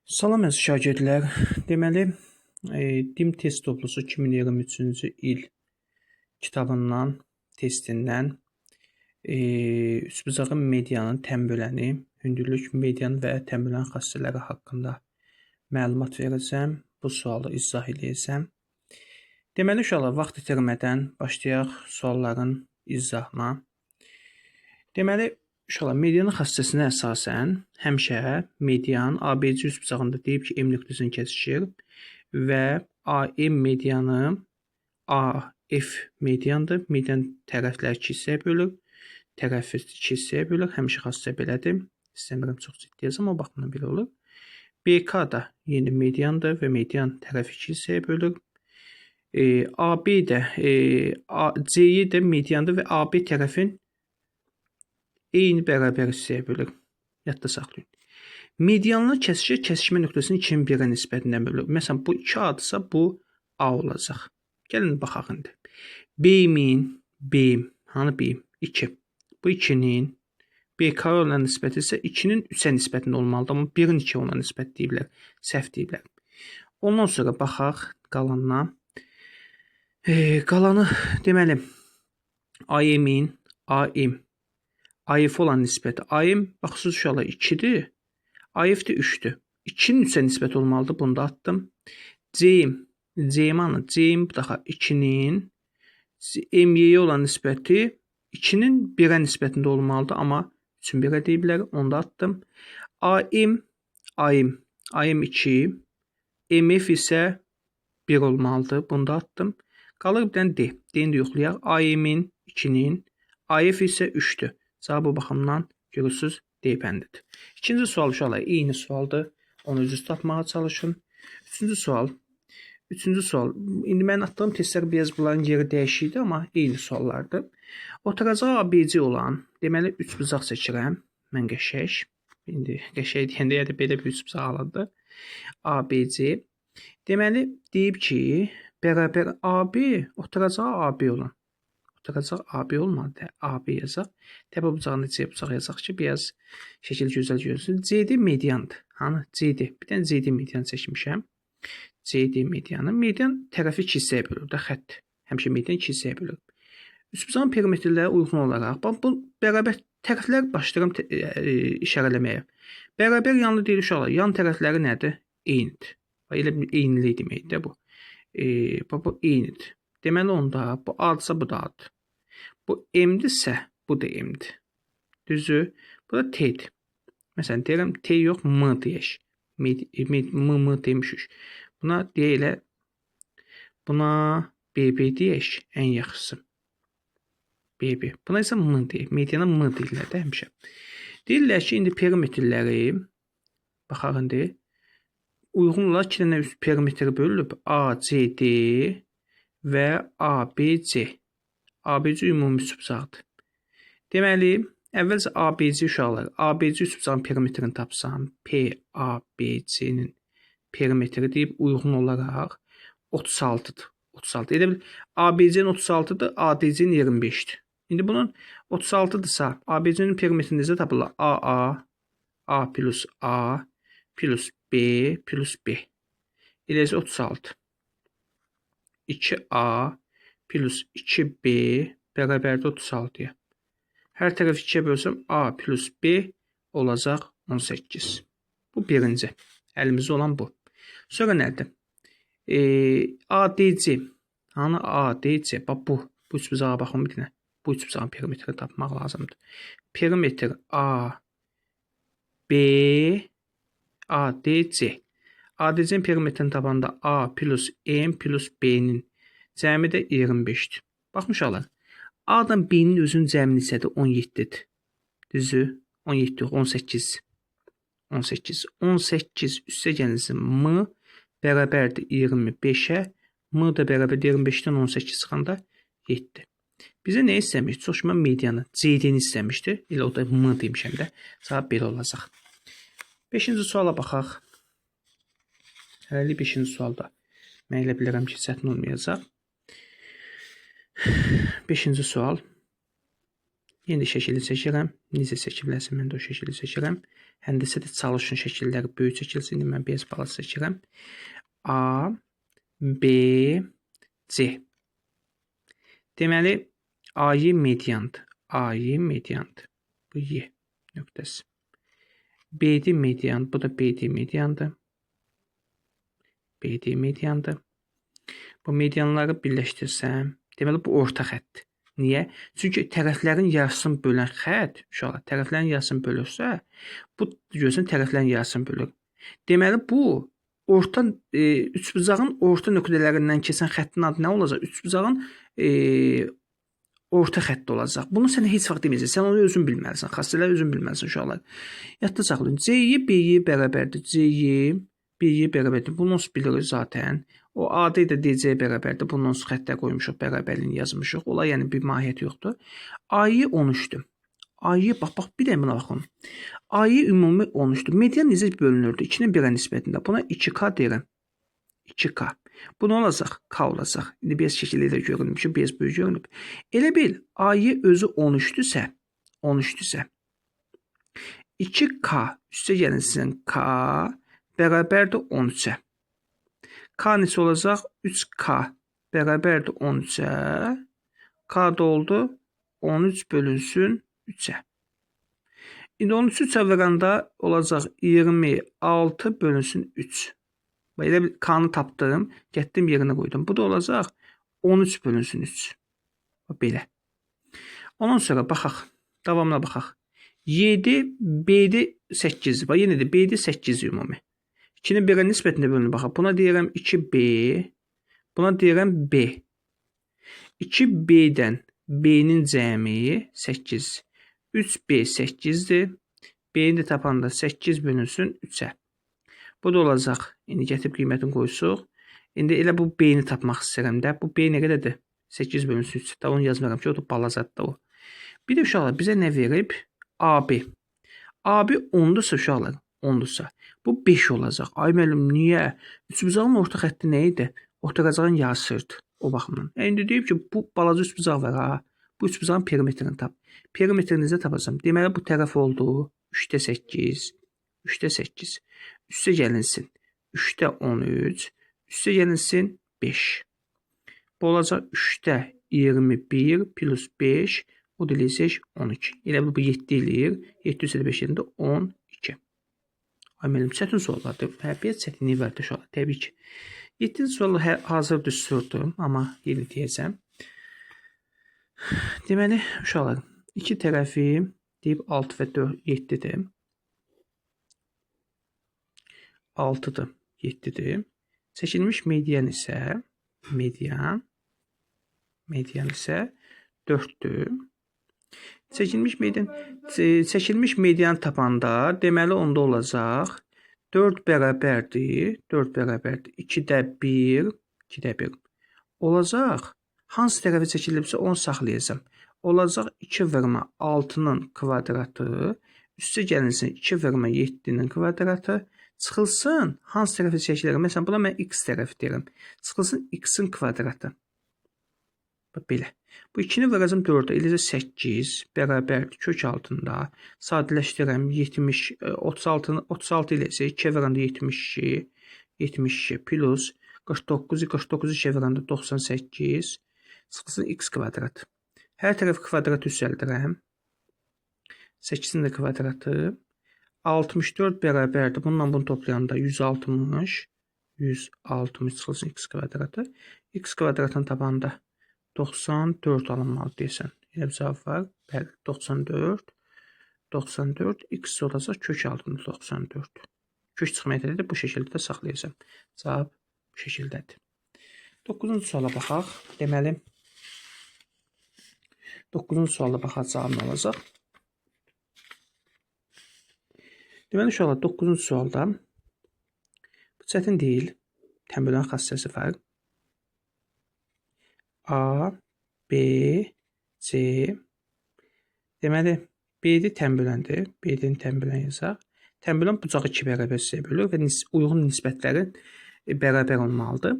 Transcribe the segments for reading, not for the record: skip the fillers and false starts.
Salam əziz şagirdlər. Deməli, DİM test toplusu 2023-cü il kitabından, testindən üçbucağı medianın tənböləni, hündürlük medianın və tənbölən xassələri haqqında məlumat verəcəm. Bu sualı izah edəcəm. Deməli, uşaqlar, vaxt itirmədən başlayaq sualların izahına. Deməli, uşaqlar, medianın xassəsinə əsasən həmişə median ABC üçbucağında deyib ki, M nöqtəsini kəsişir və AM medianı AF mediandır. Median tərəfləri 2 hissəyə bölür. Tərəfi 2 hissəyə bölür. Həmişə xassə belədir. İstəmirəm çox ciddi yazım, o baxımdan belə olur. BK da yeni mediandır və median tərəfi 2 hissəyə bölür. AB də C-yi də mediandır və AB tərəfin eyni bərabər hissəyə bölür. Yadda saxlayın. Medianla kəsişmə nöqtəsinin 2-nin 1-ə nisbətindən bölür. Məsələn, bu 2 A-dırsa, bu A olacaq. Gəlin baxaq indi. B-in, hanı B-in? 2. Bu 2-nin BK olan nisbəti isə 2-nin 3-ə nisbətində olmalıdır. Amma 1-in 2-ə olan nisbət deyiblər. Səhv deyiblər. Ondan sonra baxaq qalanına. Qalanı deməli AM-in, AF olan nisbəti. AM, baxsınız uşaqlar, 2-dir. AF də 3-dür. 2-nin 3-ə nisbət olmalıdır. Bunu da attım. C-in daha 2-nin MY-yə olan nisbəti 2-nin 1-ə nisbətində olmalıdır. Amma 3-ün 1-ə deyiblər. Onu da attım. AM 2. MF isə 1 olmalıdır. Bunu da attım. Qalır bir dənə D. D-ni də yoxlayaq. AM-in 2-nin, AF isə 3-dür. Cavabı baxımdan görürsünüz D bəndidir. İkinci sual uşaqlar eyni sualdır. Onu özünüz tapmağa çalışın. Üçüncü sual. İndi mən atdığım testlər biraz bunların yeri dəyişikdir, amma eyni suallardır. Oturacağı ABC olan, deməli 3 bucaq çəkirəm. Mən qəşəng. İndi qəşəng deyəndə ya da belə bir 3 bucaq alıdır. ABC. Deməli deyib ki, bərabər AB oturacağı AB olan. Oturacağı AB olmadı. AB yazaq. Təpə bucağında C bucağı yazaq ki, biraz şəkil gözəl görünsün. CD mediandır. Hanı? CD. Bir dənə CD medianı çəkmişəm. CD medianı. Median tərəfi 2 hissəyə bölür də xətt. Həmişə median 2 hissəyə bölür. Üçbucağın perimetrlərə uyğun olaraq, bu bərabər tərəflər başlayıram işarələməyə. Bərabər yanlı deyil uşaqlar. Yan tərəfləri nədir? Eynidir. Elə eynilik deməkdir bu. Bu eynidir. Deməli onda bu A-dırsa bu da A-dır. Bu M-dirsə bu da M-dir. Düzü? Bu da T-dir. Məsələn, deyirəm T yox, M deyək. M demişik. Buna deyilə, buna BB deyək, ən yaxşısı. BB. Buna isə M deyək. Mediana M deyirlər də həmişə. Deyirlər ki, indi perimetrləri, baxaq indi, uyğun olaraq 2 dənə perimetri bölünüb. ACD və ABC. ABC ümumi üçbucaqdır. Deməli, əvvəlcə ABC uşaqlar, ABC üçbucağın perimetrini tapsam, PABC-nin perimetri deyib uyğun olaraq 36-dır. 36. Elə bil, ABC-nin 36-dır, ADC-nin 25-dir. İndi bunun 36-dırsa, ABC-nin perimetrini necə tapırlar? A plus A plus B plus B. Eləcə 36. 2A plus 2B bərabərdir 36-ya. Hər tərəf 2-yə bölsəm A plus B olacaq 18. Bu birinci. Əlimizdə olan bu. Sonra nədir? ADC. Hanı ADC? Bax bu. Bu üçbucağa baxın bir dənə. Bu üçbucağın perimetrini tapmaq lazımdır. Perimetr A, B, ADC. ADC-nin perimetrini tapanda A plus M plus B-nin cəmi də 25-dir. Baxın uşaqlar. A-dan B-nin özünün cəmini hissədə 17-dir. Düzü? 17 yox, 18. 18 üstə gəlsin M bərabərdir 25-ə. M da bərabərdir 25-dən 18 çıxanda 7. Bizə nə istəmiş? Çox şuma medianı, CD-ni istəmişdir. Elə o da M demişəm də. Cavab belə olacaq. 5-ci suala baxaq. Hələ 5-ci sualda mən elə bilirəm ki, çətin olmayacaq. 5-ci sual. Yenə də şəkili seçirəm. Necə seçiləsə mən də o şəkili seçirəm. Həndəsədə çalışın şəkilləri böyük çəkilsin. İndi mən biraz balaca seçirəm. A, B, C. Deməli, A-yı mediandır. A-yı mediandır. Bu Y nöqtəsi. B-di median, bu da B-di mediandır. B-di mediandır. Bu medianları birləşdirsəm, deməli bu orta xəttdir. Niyə? Çünki tərəflərin yarısını bölən xətt, uşaqlar, tərəflərin yarısını bölürsə, bu görürsən tərəflərin yarısını bölür. Deməli bu orta üçbucağın orta nöqtələrindən keçən xəttin adı nə olacaq? Üçbucağın orta xətti olacaq. Bunu sənə heç vaxt deməyəcək. Sən onu özün bilməlisən. Xassələri özün bilməlisən uşaqlar. Yadda saxlayın. C-yi B-yi bərabərdir. C-yi B-yi bərabərdir. Bunu bilirik zaten. O adı da DC bərabərdir. Bunun xəttə qoymuşuq, bərabərliyini yazmışıq. Olay yəni bir mahiyyəti yoxdur. A-yı 13-dür. A-yı bax bir də buna baxın. A-yı ümumi 13-dür. Median necə bölünürdü? 2-nin 1-ə nisbətində. Buna 2K deyirəm. 2K. Bu nə olacaq? K olacaq. İndi biraz şəkildə də görünür ki, biraz böyük görünüb. Elə bil A-yı özü 13-dürsə, 2K üstə gəlinsin K bərabərdir 13-ə. K neçə olacaq? 3K bərabərdir 13-ə. K da oldu 13 bölünsün 3-ə. İndi 13-ü 3-ə verəndə olacaq 26 bölünsün 3. Elə bir K-nı tapdım, getdim yerinə qoydum. Bu da olacaq 13 bölünsün 3. Belə. Ondan sonra baxaq, davamına baxaq. 7, B-di 8. Yenə də B-di 8 ümumi. 2-nin 1-ə nisbətində bölünür. Baxaq, buna deyirəm 2B, buna deyirəm B. 2B-dən B-nin cəmi 8. 3B 8-dir. B-ni də tapanda 8 bölünsün 3-ə. Bu da olacaq. İndi gətirib qiymətini qoysuq. İndi elə bu B-ni tapmaq istəyirəm də. Bu B nə qədərdir? 8 bölünsün 3. Da onu yazmıram ki, o da balacadır o. Bir də uşaqlar bizə nə verib? AB. AB 10-dursa uşaqlar, 10-dursa. Bu 5 olacaq. Ay müəllim, niyə? Üçbucağın orta xətti nə idi? Ortaqacağın yarısıdır. O baxımdan. İndi deyib ki, bu balaca üçbucaq var ha. Bu üçbucağın perimetrini tap. Perimetrini necə tapacam? Deməli bu tərəf oldu 3-də 8, 3-də 8. Üstə gəlinsin 3-də 13, üstə gəlinsin 5. Bu olacaq 3-də 21 plus 5, o da eləyəcək 12. Elə bu 7 eləyir. 7 üstə 5 yerində 12. Ay mənim çətin suallardır. Bir çətinliyi var uşaqlar, təbii ki. 7-ci sual hazır düsturdur, amma yenə deyəcəm. Deməli, uşaqlar, iki tərəfi deyib 6 və 4, 7-dir. 6-dır, 7-dir. Çəkilmiş median isə, median isə 4-dür. Çəkilmiş median tapanda, deməli onda olacaq 4 bərabərdir, 2-də 1, 2-də 1. Olacaq, hansı tərəfi çəkilibsə onu saxlayacam. Olacaq 2 vurma 6-nın kvadratı, üstə gəlinsin 2 vurma 7-nin kvadratı, çıxılsın hansı tərəfi çəkilir? Məsələn, buna mən x tərəfi deyirəm. Çıxılsın x-in kvadratı. Belə. Bu 2-ni verəcəm 4-ə, eləcə 8 bərabərdir kök altında. Sadələşdirəm 36 ilə isə 2 verəndə 72 plus 49 2 verəndə 98 çıxılsın x kvadrat. Hər tərəf kvadrat üstəldirəm. 8-in də kvadratı 64 bərabərdir. Bununla bunu toplayanda 160 çıxılsın x kvadratı. X kvadratını tapanda 94 alınmalı deyəsən. Elə bir cavab var. Bəli, 94 x olacaq kök altında 94. Kök çıxma ədədi bu şəkildə də saxlayacağam. Cavab bu şəkildədir. 9-cu suala baxaq. Deməli 9-cu suala baxaq cavab nə olacaq? Deməli uşaqlar 9-cu sualda bu çətin deyil. Təmbilən xassəsi var. A, B, C. Deməli, B-di təmbüləndir. B-din təmbülən yazaq. Təmbülən bucağı 2 bərabər hissəyə bölür və uyğun nisbətləri bərabər olmalıdır.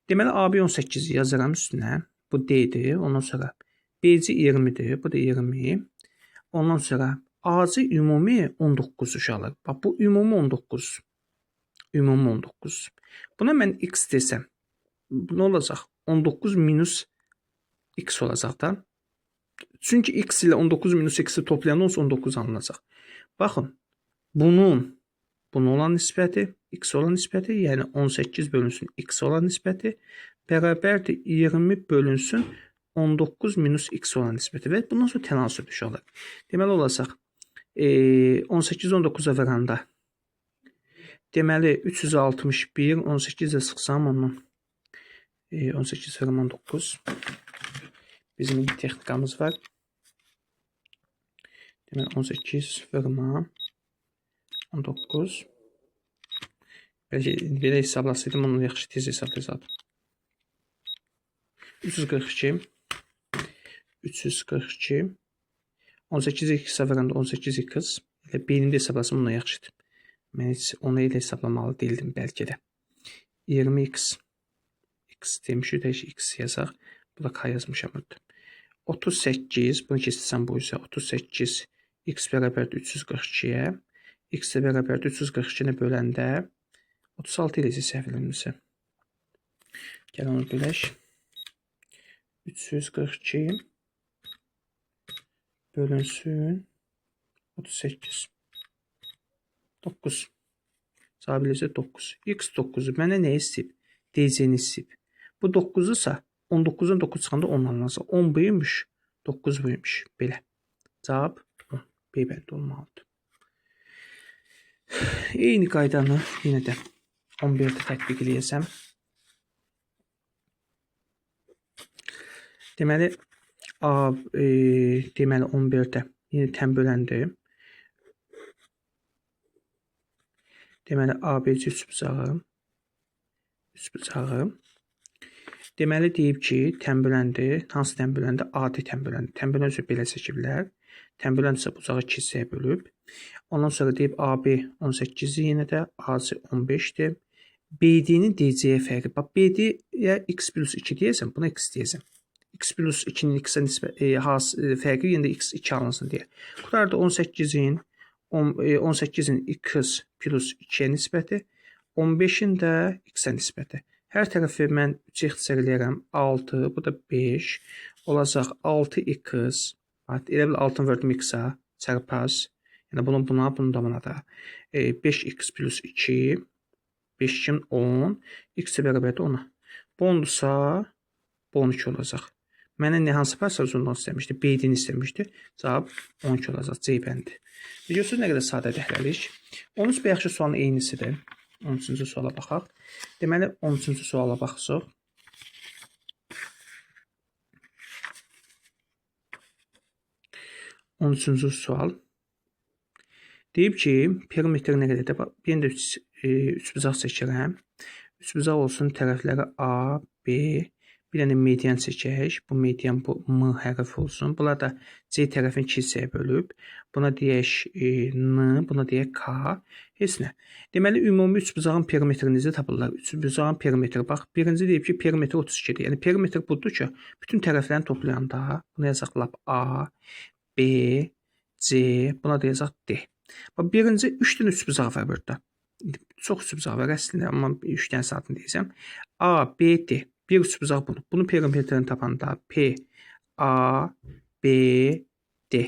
Deməli, AB 18 yazıram üstünə. Bu D-dir. Ondan sonra BC 20-dir. Bu da 20. Ondan sonra AC ümumi 19 uşaqlar. Bax bu ümumi 19. Ümumi 19. Buna mən x desəm, nə olacaq? 19 minus x olacaq da. Çünki x ilə 19 minus x-i toplayanda 19 alınacaq. Baxın, bunun olan nisbəti, x olan nisbəti, yəni 18 bölünsün x olan nisbəti bərabərdir 20 bölünsün 19 minus x olan nisbəti və bundan sonra tənasüb uşaqlar. Deməli olacaq 18 19-a vuranda deməli 361 18 də sıxsam ondan 18 vurma 19 bizim indi texnikamız var. Deməli 18 vurma 19 bəlkə belə hesablasaydım onu yaxşı tez hesablasaydım. 342 18 x-ə vuranda 18 x elə beynimdə hesablasam bundan yaxşıdır. Mən heç onu elə hesablamalı değildim bəlkə də. 20x x demişik də x yazaq. Bu da k yazmışam orada. 38 bunu keçsəm bu isə 38 x bərabərdir 342-yə. X də bərabərdir 342-nə böləndə 36 ilə səhv eləmirəmsə. Gəl onu bölək. 342 bölünsün 38. 9. Sabiləsə 9. X 9-u mənə nə istəyib? DC-ni istəyib. Bu 9-u ise 19'dan 9 çıxanda 10 alınacaq. 10 buymuş, 9 buymuş. Belə. Cavab 10. B bənd olmalıdır. Eyni qaydanı yenə də 11-də tətbiq eləyəsəm. Deməli, deməli 11-də yenə tən böləndir. Deməli, ABC üçbucağı. Deməli, deyib ki, tən böləndir. Hansı tən böləndir? AD tən böləndir. Tən bölən üzrə belə çəkiblər. Tən bölən isə bucağı 2 hissəyə bölüb. Ondan sonra deyib AB 18-i yenə də AC 15-dir. BD-nin DC-yə fərqi. Bax, BD-yə x plus 2 deyəsən, buna x deyəsən. X plus 2-nin x-ə fərqi yenə də x 2 alınsın deyə. Qutarda 18-in x plus 2-yə nisbəti, 15-in də x-ə nisbəti. Hər tərəfi mən 3 ixtisar eləyərəm. 6, bu da 5. Olacaq 6x. Elə bil 6-ın vördüm x-a çarpaz. Yəni bunun buna, bunun da buna da. 5x plus 2. 5 2 10. X-ə bərabərdir 10-a. Bu 10-dursa, bu 12 olacaq. Mənə nə hansı parça uzunluğunu istəmişdi? BD-ni istəmişdi. Cavab 12 olacaq. C bəndi. Biliyorsunuz nə qədər sadə dəhləlik. 13 yaxşı sualın eynisidir. 13-cü suala baxaq. Deməli, 13-cü suala baxsaq. Sual. Deyib ki, perimetr nə qədərdir? Bir də üçbucaq çəkirəm. Üçbucaq olsun tərəfləri A, B, bir dənə median çəkək. Bu median bu M hərfi olsun. Bunlar da C tərəfin 2 hissəyə bölüb. Buna deyək N, buna deyək K. Heç nə. Deməli, ümumi üçbucağın perimetrinizi tapırlar. Üçbucağın perimetri. Bax, birinci deyib ki, perimetr 32-dir. Yəni, perimetr budur ki, bütün tərəflərini toplayanda, buna yazaq lap A, B, C, buna da yazaq D. Bax, birinci 3 dənə üçbucaq var burada. Çox üçbucaq var əslində, amma 3 dənə saatını deyəcəm. A, B, D. Bir üçbucaq bunu. Bunun perimetrini tapanda P, A, B, D.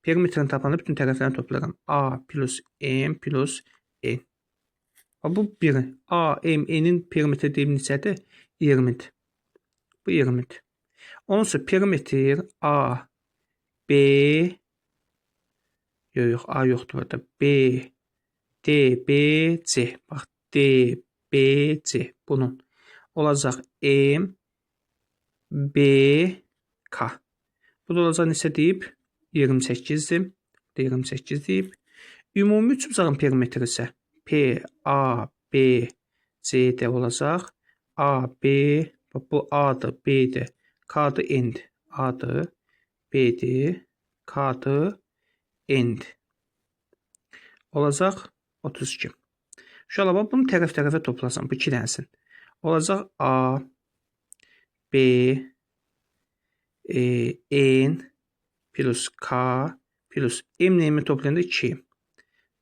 Perimetrini tapanda bütün tərəflərini toplaram. A plus M plus N. Bu biri. A, M, N'in perimetri deyim neçədir? 20'dir. Bu 20'dir. Onun sonra perimetr A, B, yox, A yoxdur burada. B, D, B, C. Bax, D, B, C. Bunun olacaq M, B, K. Bu da olacaq neçə deyib? 28'dir. 28 deyib. Ümumi üçbucağın perimetri isə P, A, B, C də olacaq. A, B, bu A'dır, B'dir, K'dır, N'dir. A'dır, B'dir, K'dır, N'dir. Olacaq 32. Şöyle bak, bunu tərəf-tərəfə toplasam, bu 2 dənəsin. Olacaq A, B, N plus K plus m ilə m toplayanda 2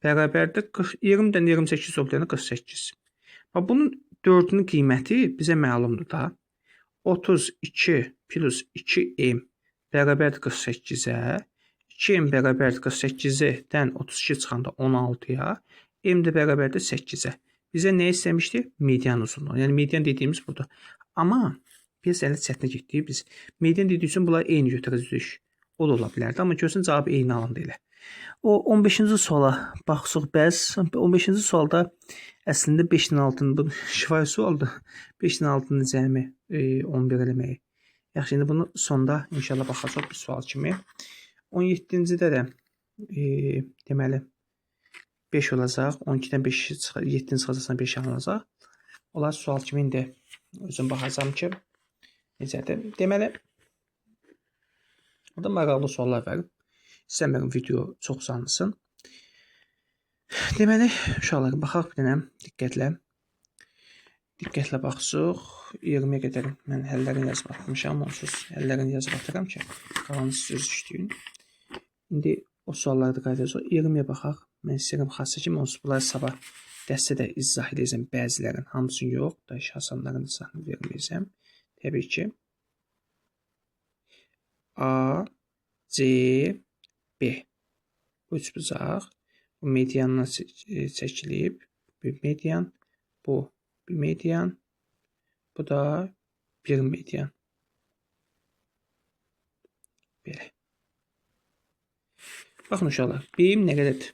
bərabərdir 20-dən 28 toplayanda 48. Bunun 4-ün qiyməti bizə məlumdur da. 32 plus 2m bərabərdir 48-ə. 2m bərabərdir 48-dən 32 çıxanda 16-ya. M də bərabərdir 8-ə. Bizə nə istəmişdi? Median uzunluğu. Yəni median dediyimiz budur. Amma biz elə çətinə getdik. Biz median dediyi üçün bunları eyni götürəcəyik. O da ola bilərdi. Amma görsən cavab eyni alındı elə. O 15-ci suala baxsaq bəs 15-ci sualda əslində 5-nin altında şifahi sualdır. 5-nin altında cəmi 11 eləməyi. Yaxşı, indi bunu sonda inşallah baxacaq bir sual kimi. 17-cidə də deməli 5 olacaq. 12-dən 5 çıxır, 7-nin çıxacaqsan 5 alınacaq. Onlar sual kimi indi özüm baxacağam ki necədir. Deməli burada maraqlı suallar var. İstəmirəm video çox uzansın. Deməli, uşaqlar, baxaq bir dənə diqqətlə. Diqqətlə baxsaq, 20-yə qədər mən həllərini yazıb atmışam, onsuz həllərini yazıb atıram ki, qalanı söz işləyin. İndi o sualları da qayıdacaq. 20-yə baxaq. Mən istəyirəm xassə kimi onsuz bunları sabah dəstə də izah edəcəm bəzilərin, hamısını yox, da şasanların izahını verməyəcəm. Təbii ki. A, C, B. Bu üç bucaq. Bu mediandan çəkilib. Bir median. Bu bir median. Bu da bir median. Belə. Baxın uşaqlar. B-im nə qədərdir?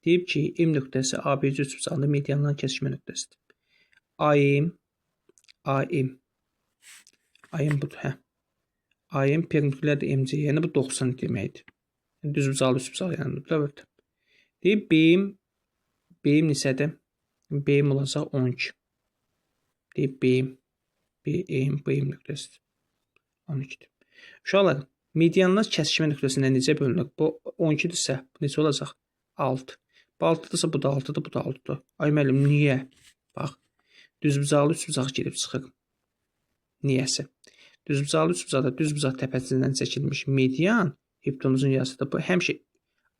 Deyib ki, M nöqtəsi ABC üç bucağında mediandan kəsişmə nöqtəsidir. AM budur, hə. AM perpendikulярdır MC, yəni bu 90 deməkdir. Düz bucaqlı üst bucaq yəni. Deyib B-im neçədir? B-im olacaq 12. Deyib B-im nöqtəsidir. 12-dir. Uşaqlar, medianlar kəsişmə nöqtəsində necə bölünür? Bu 12-dirsə, bu necə olacaq? 6. Bu 6-dırsa, bu da 6-dır, bu da 6-dır. Ay müəllim, niyə? Bax, düz bucaqlı üst bucaq girib çıxır. Niyəsi? Düz bucaqlı üst bucaqda düz bucaq təpəsindən çəkilmiş median hipotenuzun yarısıdır. Bu həmişə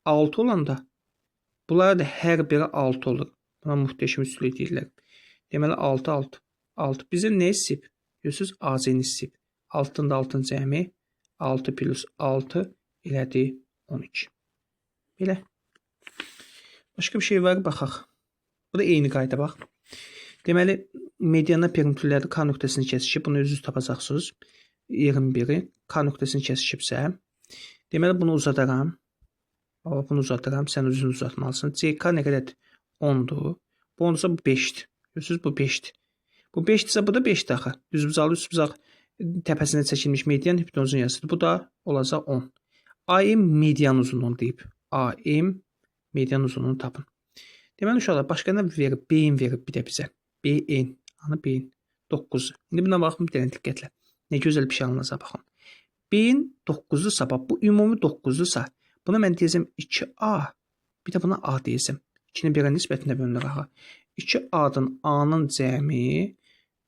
6 olanda bunlar da hər biri 6 olur. Buna muhteşem üstünlük deyirlər. Deməli 6 6. 6 bizə nə istəyib? Görürsüz AC-ni istəyib. 6-nın da 6-nın cəmi 6 plus 6 elədi 12. Belə. Başqa bir şey var, baxaq. Bu da eyni qayda bax. Deməli medianla perpendikulярdır K nöqtəsini kəsişib. Bunu özünüz tapacaqsınız. 21-i K nöqtəsini kəsişibsə, deməli bunu uzadaram. Bunu uzadıram. Sən özünü uzatmalısın. CK nə qədərdir? 10-dur. Bu 10-dursa bu 5-dir. Görürsünüz bu 5-dir. Bu 5-dirsə bu da 5-dir axı. Düz bucaqlı üst bucaq təpəsində çəkilmiş median hipotenuzun yarısıdır. Bu da olacaq 10. AM median uzunluğunu deyib. AM median uzunluğunu tapın. Deməli uşaqlar, başqa nə verib? B-in verib bir də bizə. B-in. Hanı B-in? 9. İndi buna baxın bir dənə diqqətlə. Nə gözəl bir şey alınacaq, baxın. B-in 9-dursa, bax, bu ümumi 9-dursa, buna mən deyəcəm 2A, bir də buna A deyəcəm. 2-nin birə nisbətində bölünür axı. 2A-dan A-nın cəmi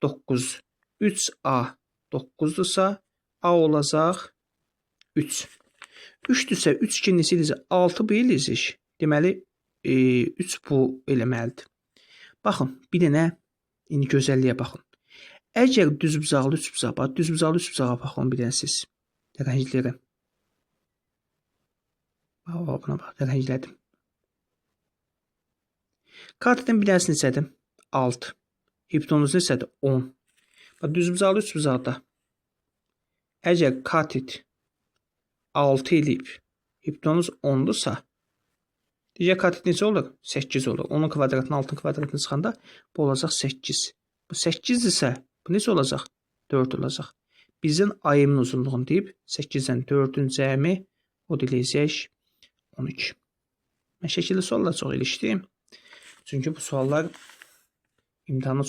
9. 3A 9-dursa, A olacaq 3. 3-dürsə, 3 2 neçədirsə, 6 bu eləyəcək. Deməli, 3 bu eləməlidir. Baxın, bir dənə indi gözəlliyə baxın. Əgər düz bucaqlı üç bucağa bax, düz bucaqlı üç bucağa baxın bir dənə siz. Rəngləri. Buna bax, rənglədim. Katetin bir dənəsi neçədir? 6. Hipotenuz neçədir? 10. Bax, düz bucaqlı üç bucaqda əgər katet 6 eləyib, hipotenuz 10-dursa, digər katet necə olur? 8 olur. 10-un kvadratını 6-ın kvadratını çıxanda bu olacaq 8. Bu 8-dirsə, bu necə olacaq? 4 olacaq. Bizin AM-in uzunluğunu deyib 8-dən 4-ün cəmi o deyəcək 12. Mən şəkilli suallar çox ilişdim. Çünki bu suallar imtahana